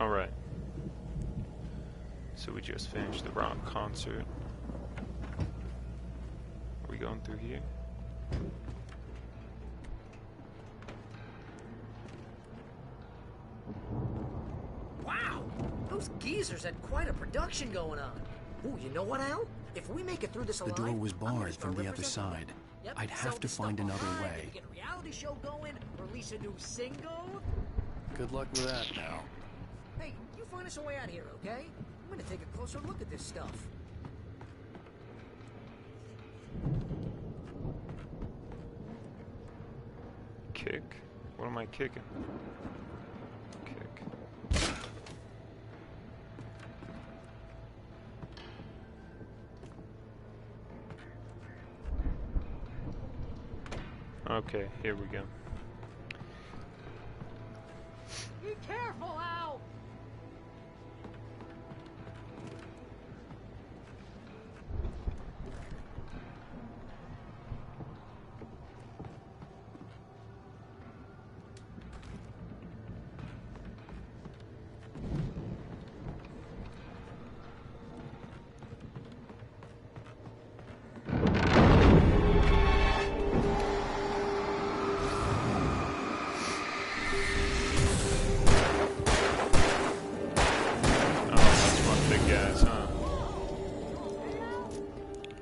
Alright. So we just finished the rock concert. Are we going through here? Wow! Those geezers had quite a production going on. Ooh, you know what, Al? If we make it through this alive, the door was I'm gonna barred start from the other representing side. them. Yep, I'd sell have to the find stuff another online, way. Get a reality show going, release a new single. Good luck with that now. Hey, you find us a way out of here, okay? I'm gonna take a closer look at this stuff. Kick? What am I kicking? Kick. Okay, here we go. Be careful, Al!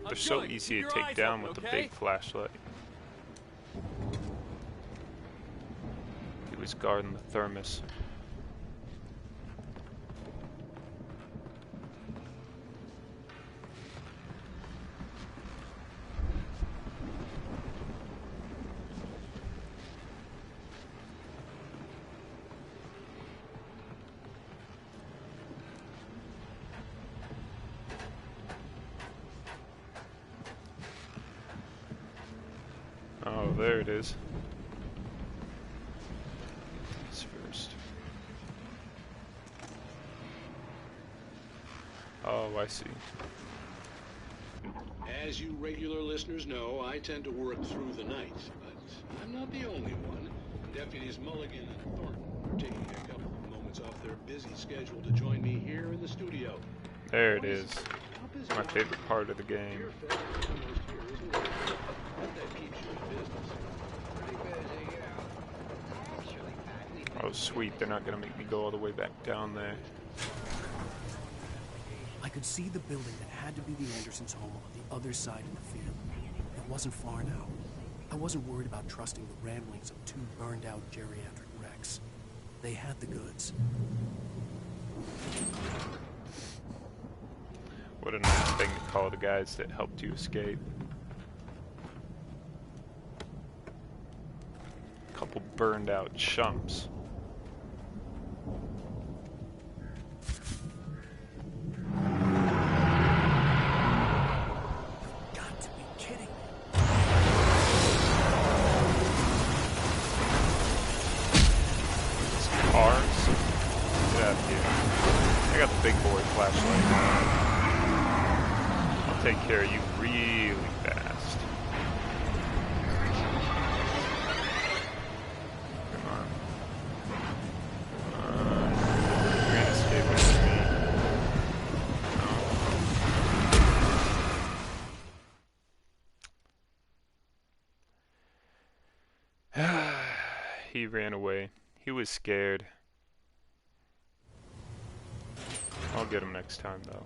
They're so easy to take down with the big flashlight. He was guarding the thermos. Oh, there it is. This first. Oh, I see. As you regular listeners know, I tend to work through the night, but I'm not the only one. Deputies Mulligan and Thornton are taking a couple of moments off their busy schedule to join me here in the studio. There it is. My favorite part of the game. Oh sweet, they're not gonna make me go all the way back down there. I could see the building that had to be the Andersons' home on the other side of the field. It wasn't far now. I wasn't worried about trusting the ramblings of two burned-out geriatric wrecks. They had the goods. What a nice thing to call the guys that helped you escape. Couple burned out chumps. Got to be kidding me. These cars? Get out of here. I got the big boy flashlight. I'll take care of you really fast. Come on. You're gonna escape with me. No. He ran away. He was scared. I'll get him next time, though.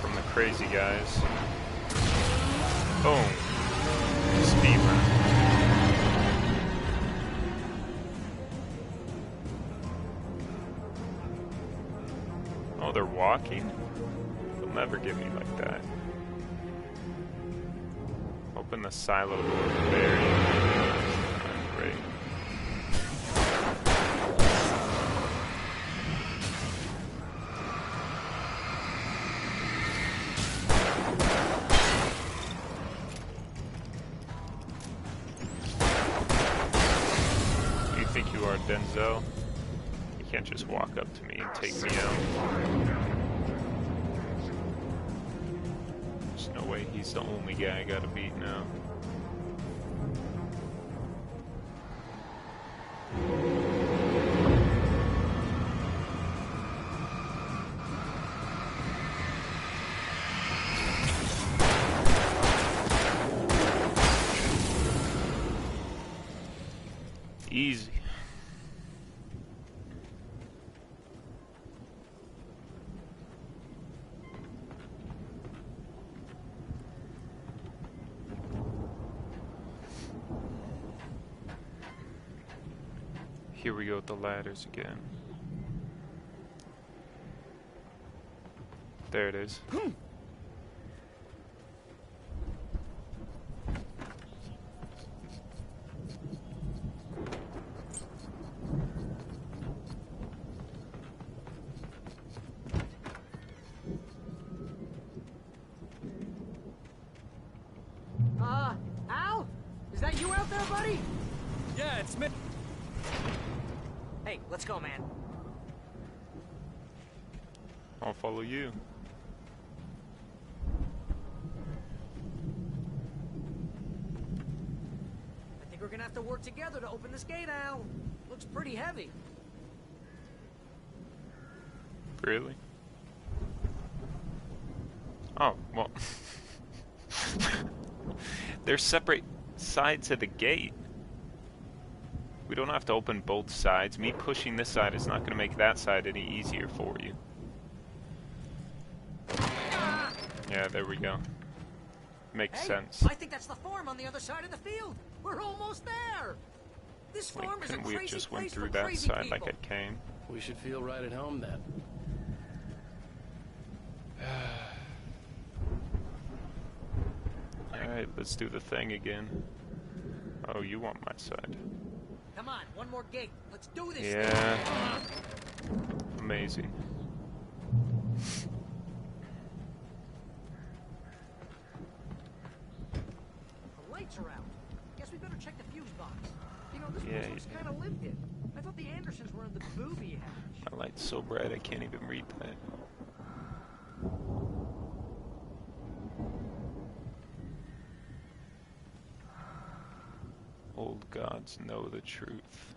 From the crazy guys. Boom. Speedrun. Oh, they're walking? They'll never get me like that. Oh, open the silo door very great. You think you are Denzel? You can't just walk up to me and take me out. There's no way he's the only guy I gotta beat now. Easy. Here we go with the ladders again. There it is. Al? Is that you out there, buddy? Yeah, it's me. Hey, let's go, man. I'll follow you. I think we're gonna have to work together to open this gate, Al. Looks pretty heavy. Really? Oh, well. There's separate sides of the gate. We don't have to open both sides. Me pushing this side is not going to make that side any easier for you. Yeah, there we go. Makes sense. I think that's the farm on the other side of the field. We're almost there. This farm is a Couldn't we have crazy just went place through for that crazy side people. like I came? We should feel right at home then. Alright, let's do the thing again. Oh, you want my side. Come on, one more gate. Let's do this. Yeah. Amazing. The lights are out. Guess we better check the fuse box. You know, this Yeah, place looks kind of lived in. I thought the Andersons were in the booby hatch. My light's so bright I can't even read that. Old gods know the truth.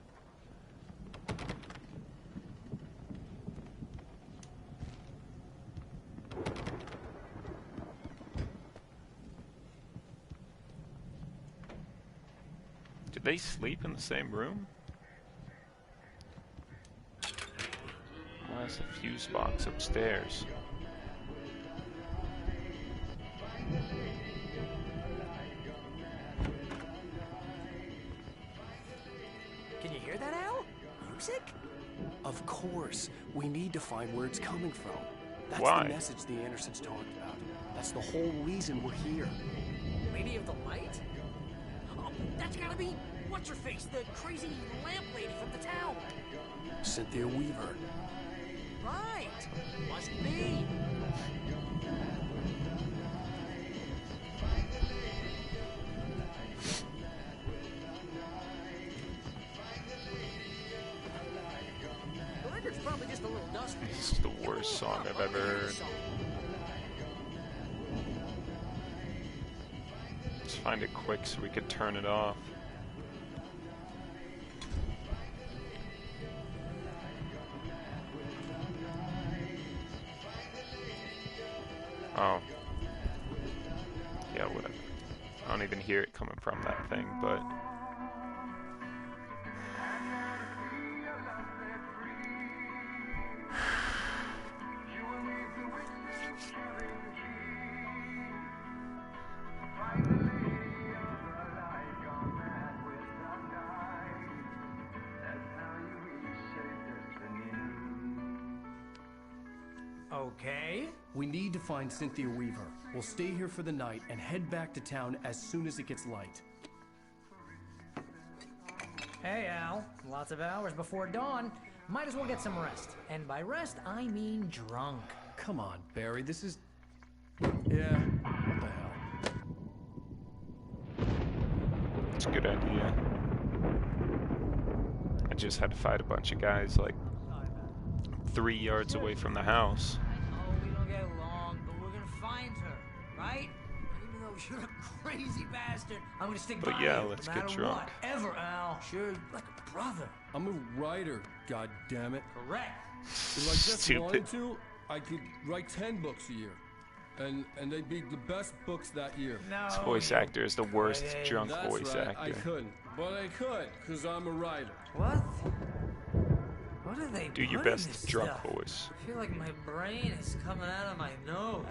Did they sleep in the same room? Why is the fuse box upstairs? Can you hear that, Al? Music? Of course. We need to find where it's coming from. That's Why? the message the Andersons talked about. That's the whole reason we're here. Lady of the Light? Oh, that's gotta be what's-her-face, the crazy lamp lady from the town. Cynthia Weaver. Right. Must be. The record's probably just a little dusty. This is the worst song I've ever heard. Let's find it quick so we could turn it off. Oh. Yeah, whatever. I don't even hear it coming from that thing, but... Okay. We need to find Cynthia Weaver. We'll stay here for the night and head back to town as soon as it gets light. Hey, Al. Lots of hours before dawn. Might as well get some rest. And by rest, I mean drunk. Come on, Barry, this is... Yeah, what the hell? It's a good idea. I just had to fight a bunch of guys like 3 yards away from the house. Oh, we don't get along, but we're gonna find her, right? Even though you're a crazy bastard, I'm gonna stick by But yeah, you, let's no get matter drunk. what. Ever, Al. Sure, like a brother. I'm a writer, goddammit. Correct. If I just Stupid. wanted to, I could write 10 books a year. And they'd be the best books that year. No. This voice actor is the worst drunk That's voice right, I actor. couldn't. But I could, because I'm a writer. What? What are they Do your put in best this drunk stuff? voice. I feel like my brain is coming out of my nose.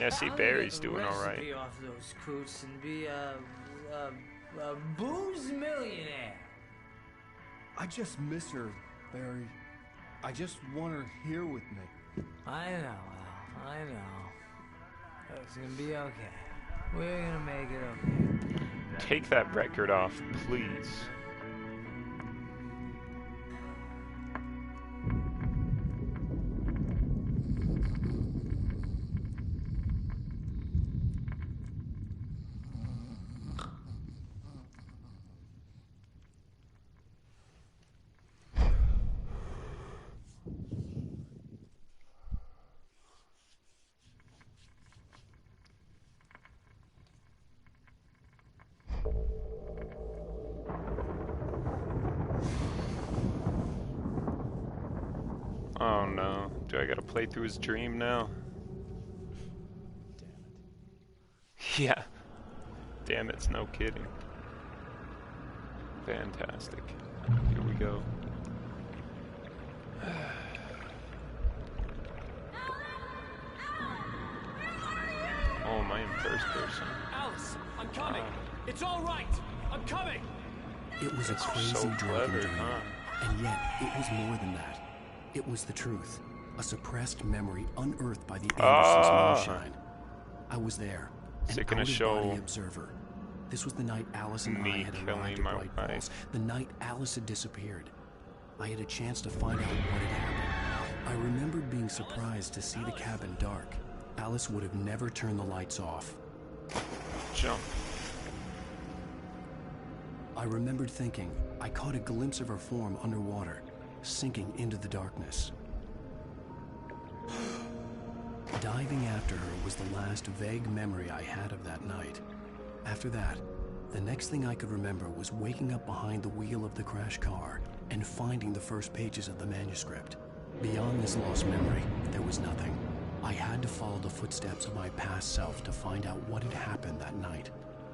Yeah, see, I'm gonna Barry's get the doing all right. recipe off those coots and be a booze millionaire. I just miss her, Barry. I just want her here with me. I know, Al. I know. It's gonna be okay. We're gonna make it okay. Take that record off, please. Oh no. Do I gotta play through his dream now? Yeah. Damn, it's no kidding. Fantastic. Here we go. Oh, am I in first person? Alice, I'm coming. It's all right. I'm coming. It was a That's crazy so drunken clever, dream, huh? and yet it was more than that. It was the truth, a suppressed memory unearthed by the Andersons' moonshine. I was there, Is an it gonna show out-of-body observer. This was the night Alice and I me had killing arrived at my Bright wife? Falls, the night Alice had disappeared. I had a chance to find out what had happened. I remembered being surprised to see the cabin dark. Alice would have never turned the lights off. Jump. I remembered thinking I caught a glimpse of her form underwater, sinking into the darkness. Diving after her was the last vague memory I had of that night. After that, the next thing I could remember was waking up behind the wheel of the crash car and finding the first pages of the manuscript. Beyond this lost memory, there was nothing. I had to follow the footsteps of my past self to find out what had happened that night.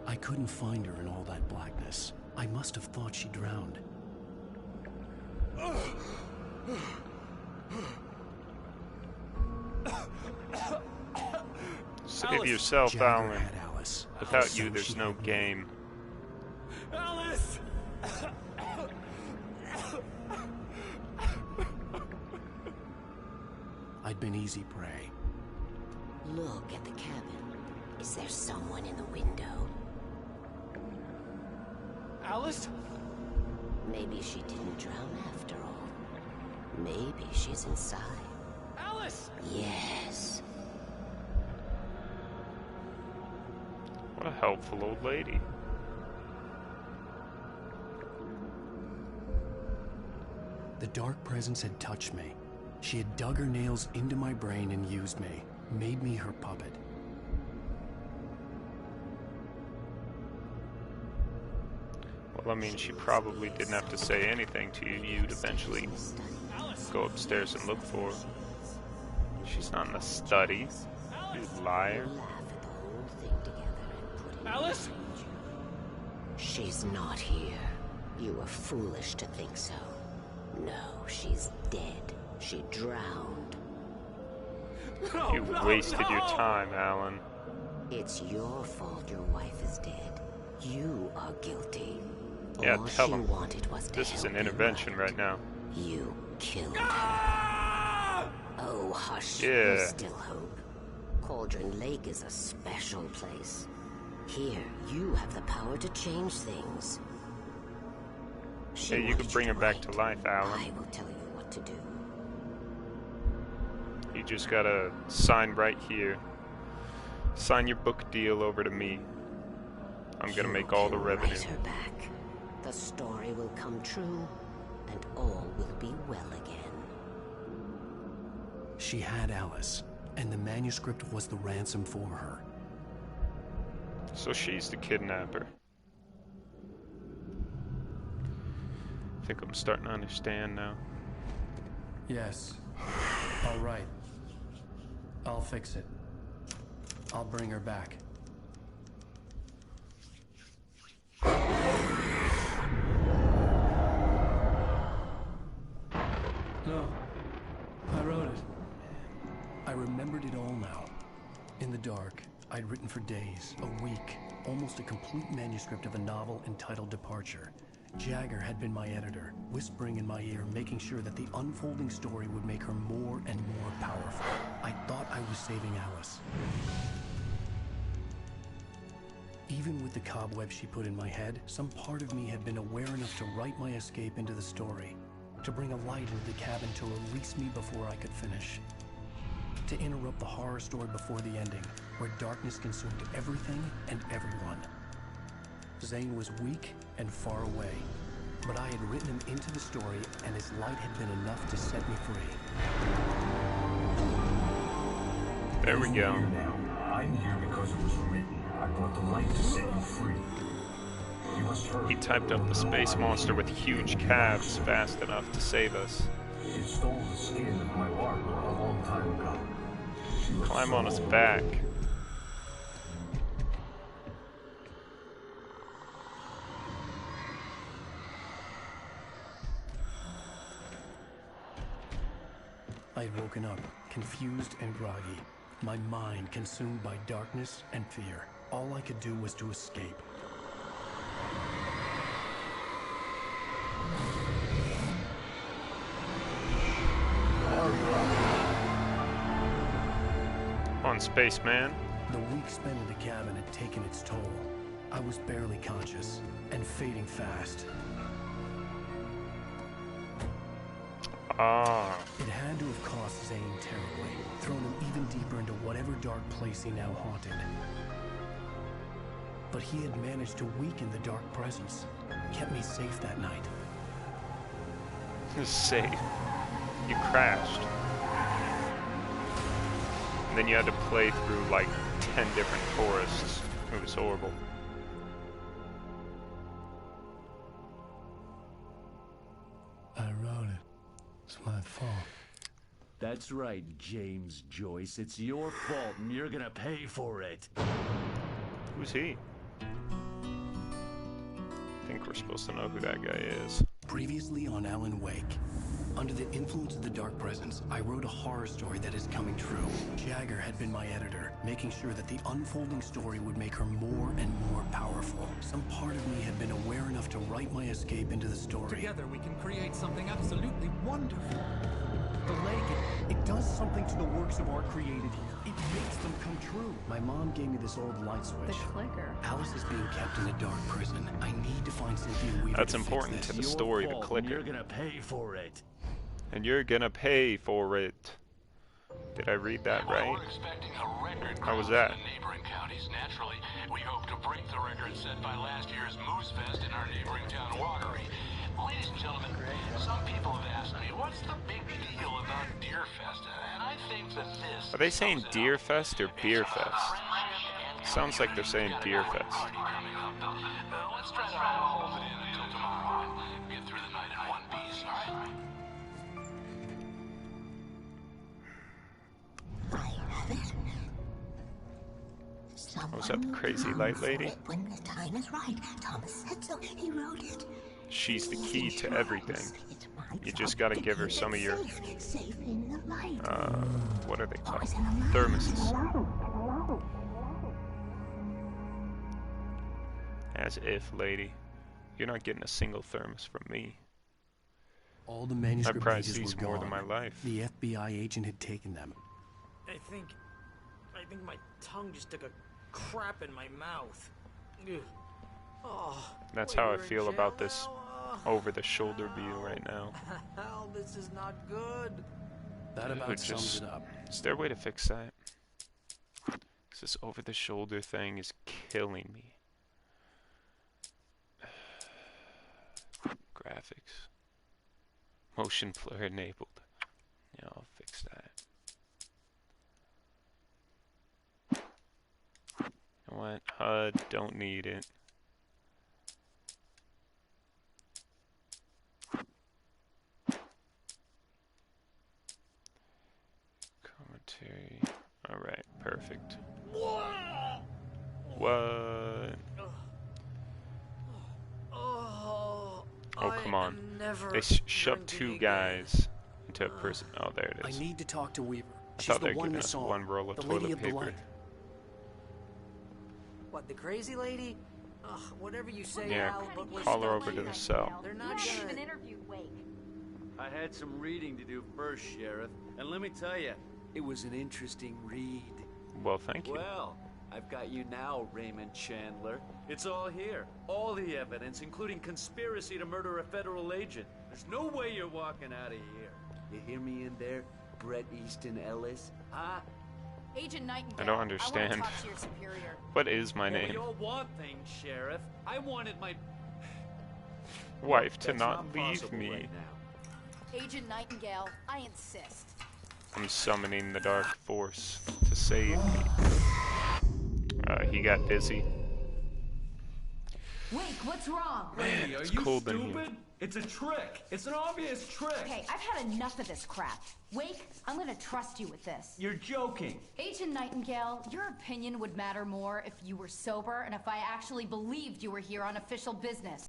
I couldn't find her in all that blackness. I must have thought she drowned. Save Alice! yourself, Jagger Alan. had Alice. Without So you, there's she no had me. game. Alice! I'd been easy prey. Look at the cabin. Is there someone in the window? Alice? Maybe she didn't drown after all. Maybe she's inside. Alice! Yes. What a helpful old lady. The dark presence had touched me. She had dug her nails into my brain and used me, made me her puppet. Well, I mean, she probably didn't have to say anything to you. You'd eventually go upstairs and look for her. She's not in the study. You liar. Laugh at the whole thing together and put it Alice? behind you. She's not here. You were foolish to think so. No, she's dead. She drowned. You wasted your time, Alan. It's your fault your wife is dead. You are guilty. Yeah, All tell she him. wanted was to This is help an you intervention right. right now. You killed her. Oh, hush. Yeah. There's still hope. Cauldron Lake is a special place. Here, you have the power to change things. She Hey, you wanted could bring her back wait. to life, Alan. I will tell you what to do. You just gotta sign right here. Sign your book deal over to me. I'm gonna make all the revenue. Write her back. The story will come true, and all will be well again. She had Alice, and the manuscript was the ransom for her. So she's the kidnapper. I think I'm starting to understand now. Yes. All right. I'll fix it. I'll bring her back. No. I wrote it. I remembered it all now. In the dark, I'd written for days, a week, almost a complete manuscript of a novel entitled Departure. Jagger had been my editor, whispering in my ear, making sure that the unfolding story would make her more and more powerful. I thought I was saving Alice. Even with the cobweb she put in my head, some part of me had been aware enough to write my escape into the story, to bring a light into the cabin to release me before I could finish, to interrupt the horror story before the ending, where darkness consumed everything and everyone. Zane was weak and far away, but I had written him into the story, and his light had been enough to set me free. There we go. I'm here because it was written. I brought the light to set you free. You must hurry. He typed up the space monster with huge calves fast enough to save us. It stole the skin of my larva a long time ago. She was Climb so on his old. back. I had woken up, confused and groggy, my mind consumed by darkness and fear. All I could do was to escape. On Spaceman. The week spent in the cabin had taken its toll. I was barely conscious, and fading fast. Ah. It had to have cost Zane terribly, thrown him even deeper into whatever dark place he now haunted. But he had managed to weaken the dark presence, kept me safe that night. Safe. You crashed. And then you had to play through like 10 different forests. It was horrible. I wrote it. It's my fault. That's right, James Joyce. It's your fault, and you're gonna pay for it. Who's he? I think we're supposed to know who that guy is. Previously on Alan Wake. Under the influence of the dark presence, I wrote a horror story that is coming true. Jagger had been my editor, making sure that the unfolding story would make her more and more powerful. Some part of me had been aware enough to write my escape into the story. Together we can create something absolutely wonderful. The lake, it does something to the works of art created here. It makes them come true. My mom gave me this old light switch. The clicker. Alice is being kept in a dark prison. I need to find Cynthia Weaver. That's to fix important this. to the Your story, the fault, and clicker. you're gonna pay for it. And you're gonna pay for it. Did I read that right? We're expecting a record How was growth that? in the neighboring counties. Naturally, we hope to break the record set by last year's Moose Fest in our neighboring town, Watery. Ladies and gentlemen, some people have asked me, what's the big deal about Deer Fest? And I think that this... Are they saying sums it Deer up. Fest or Beer Fest? Sounds like they're saying Deer Fest. Let's try to hold it in until tomorrow and get through the night in one piece, all right? Was that the crazy light lady? When the time is right, Thomas said so. He wrote it. She's the key to everything. You just gotta give her some of your, Safe in the light. what are they called? Thermoses. As if, lady. You're not getting a single thermos from me. All the manuscript prized pages these were more gone. than my life. The FBI agent had taken them. I think my tongue just took a crap in my mouth. Ugh. Oh, That's wait, how I we're in feel jail about this now? over-the-shoulder view right now. Hell, this is not good. That about Dude, sums just- it up. Is there a way to fix that? 'Cause this over-the-shoulder thing is killing me. Graphics. Motion blur enabled. Yeah, I'll fix that. You know what? HUD, don't need it. Commentary. Alright, perfect. What? Oh, come on. They shoved two guys into a prison. Oh, there it I is. need to talk to Weaver. I She's thought the they were one giving we us saw. one roll of the lady toilet of the paper. light. What, the crazy lady? Ugh, whatever you say, Yeah, Al, but listen, call her over to the cell. they're You not haven't gonna... even interviewed Wake. I had some reading to do first, Sheriff, and let me tell you, it was an interesting read. Well, thank you. Well, I've got you now, Raymond Chandler. It's all here. All the evidence, including conspiracy to murder a federal agent. There's no way you're walking out of here. You hear me in there, Bret Easton Ellis? Huh? Agent Nightingale. I don't understand. I want to talk to your superior. What is my Well, name? we all want things, Sheriff. I wanted my Wife to That's not leave possible me. right now. Agent Nightingale, I insist. I'm summoning the dark force to save me. He got dizzy. Wake, what's wrong? Lady, are It's you cold in here. stupid? It's a trick. It's an obvious trick. Okay, I've had enough of this crap. Wake, I'm gonna trust you with this. You're joking. Agent Nightingale, your opinion would matter more if you were sober and if I actually believed you were here on official business.